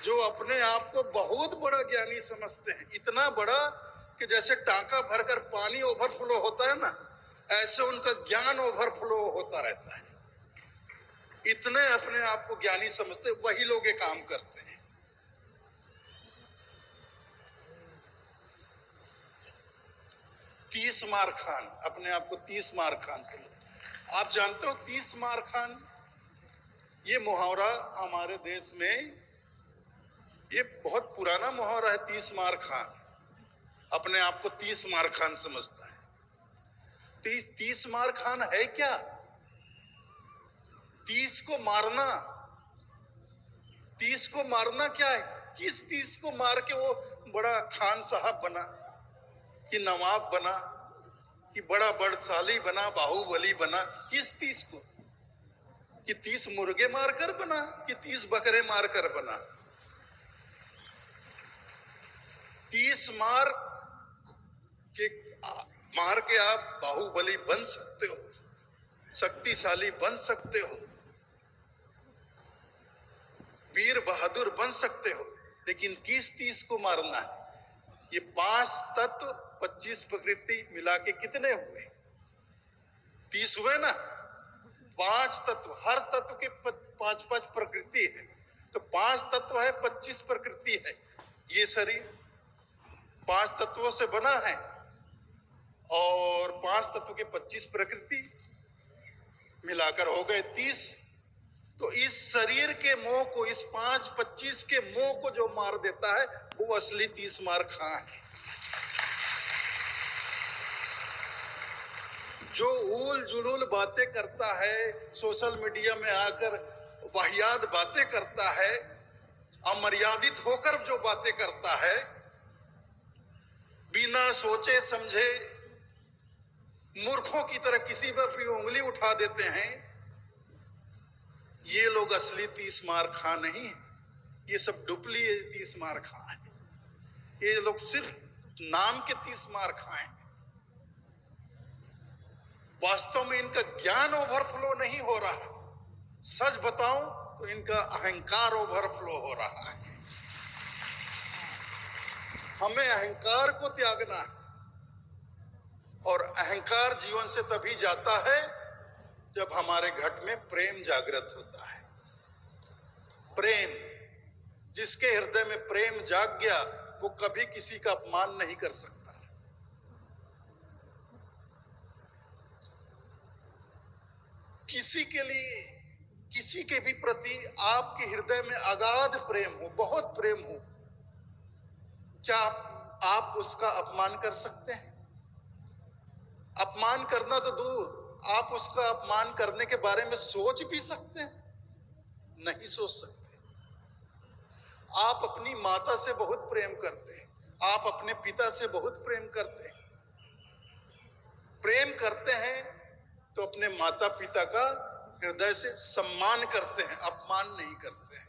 जो अपने आप को बहुत बड़ा ज्ञानी समझते हैं, इतना बड़ा कि जैसे टांका भरकर पानी ओवरफ्लो होता है ना, ऐसे उनका ज्ञान ओवरफ्लो होता रहता है। इतने अपने आप को ज्ञानी समझते, वही लोग ये काम करते हैं। तीस मार खान, अपने आप को 30 मार खान समझते। आप जानते हो 30 मार खान, ये मुहावरा हमारे देश में ये बहुत पुराना मुहावरा है। 30 मार खान, अपने आप को 30 मार खान समझता है। 30 मार खान है क्या? 30 को मारना, 30 को मारना क्या है? किस 30 को मार के वो बड़ा खान साहब बना, कि नवाब बना, कि बड़ा बड़शाली बना, बाहुबली बना? किस 30 को? कि 30 मुर्गे मारकर बना, कि 30 बकरे मारकर बना? 30 मार के आप बाहुबली बन सकते हो, शक्तिशाली बन सकते हो, वीर बहादुर बन सकते हो, लेकिन किस 30 को मारना है? ये 5 तत्व 25 प्रकृति मिला के कितने हुए? 30 हुए ना। 5 तत्व, हर तत्व के 5-5 प्रकृति है, तो 5 तत्व है, 25 प्रकृति है। ये शरीर 5 तत्वों से बना है और 5 तत्व के 25 प्रकृति मिलाकर हो गए 30। तो इस शरीर के मोह को, इस 5-25 के मोह को जो मार देता है, वो असली 30 मार खां है। जो ऊल जुलूल बातें करता है, सोशल मीडिया में आकर वाहियात बातें करता है, अमर्यादित होकर जो बातें करता है, बिना सोचे समझे मूर्खों की तरह किसी पर भी उंगली उठा देते हैं, ये लोग असली 30 मार खां नहीं है। ये सब डुप्लीकेट 30 मार खां है। ये लोग सिर्फ नाम के 30 मार खां हैं। वास्तव में इनका ज्ञान ओवरफ्लो नहीं हो रहा। सच बताऊं तो इनका अहंकार ओवरफ्लो हो रहा है। हमें अहंकार को त्यागना है, और अहंकार जीवन से तभी जाता है जब हमारे घट में प्रेम जागृत होता है। प्रेम, जिसके हृदय में प्रेम जाग गया, वो कभी किसी का अपमान नहीं कर सकता। किसी के लिए, किसी के भी प्रति आपके हृदय में अगाध प्रेम हो, बहुत प्रेम हो, क्या आप उसका अपमान कर सकते हैं? अपमान करना तो दूर, आप उसका अपमान करने के बारे में सोच भी सकते हैं? नहीं सोच सकते। आप अपनी माता से बहुत प्रेम करते हैं, आप अपने पिता से बहुत प्रेम करते हैं। प्रेम करते हैं तो अपने माता पिता का हृदय से सम्मान करते हैं, अपमान नहीं करते हैं।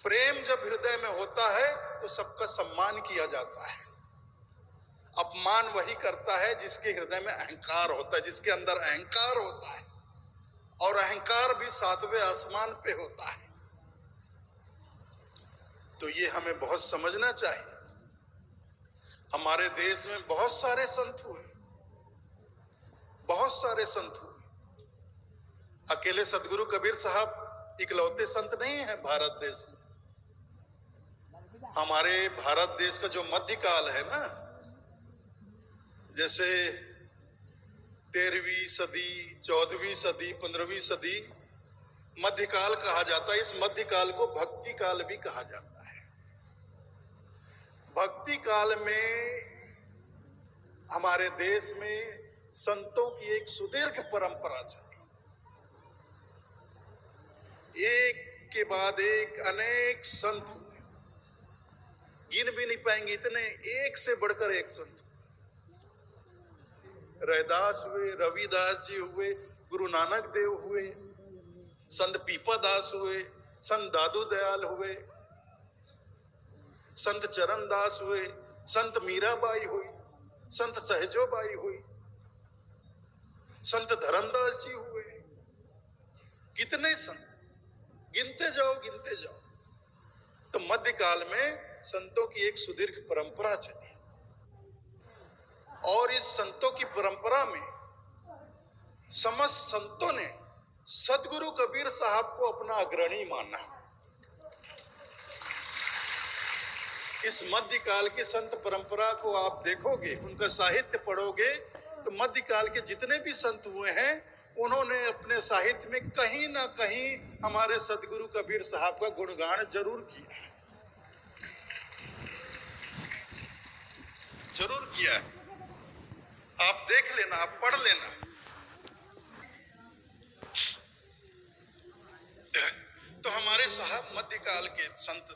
प्रेम जब हृदय में होता है तो सबका सम्मान किया जाता है। अपमान वही करता है जिसके हृदय में अहंकार होता है, जिसके अंदर अहंकार होता है, और अहंकार भी 7वें आसमान पे होता है। तो ये हमें बहुत समझना चाहिए। हमारे देश में बहुत सारे संत हुए, बहुत सारे संत हुए। अकेले सदगुरु कबीर साहब इकलौते संत नहीं है भारत देश में। हमारे भारत देश का जो मध्यकाल है ना, जैसे 13वीं सदी, 14वीं सदी, 15वीं सदी मध्यकाल कहा जाता है। इस मध्यकाल को भक्ति काल भी कहा जाता है। भक्ति काल में हमारे देश में संतों की एक सुदीर्घ परंपरा चली। एक के बाद एक अनेक संत हुए, गिन भी नहीं पाएंगे इतने, एक से बढ़कर एक संत। रैदास हुए, रविदास जी हुए, गुरु नानक देव हुए, संत पीपादास हुए, संत दादू दयाल हुए, संत चरणदास हुए, संत मीराबाई हुई, संत सहजोबाई हुई, संत धर्मदास जी हुए। कितने संत, गिनते जाओ गिनते जाओ। तो मध्यकाल में संतों की एक सुदीर्घ परंपरा चली और इस संतों की परंपरा में समस्त संतों ने सदगुरु कबीर साहब को अपना अग्रणी माना। इस मध्यकाल की संत परंपरा को आप देखोगे, उनका साहित्य पढ़ोगे तो मध्यकाल के जितने भी संत हुए हैं उन्होंने अपने साहित्य में कहीं ना कहीं हमारे सदगुरु कबीर साहब का गुणगान जरूर किया है, जरूर किया है। आप देख लेना, आप पढ़ लेना। तो हमारे साहब मध्यकाल के संत थे।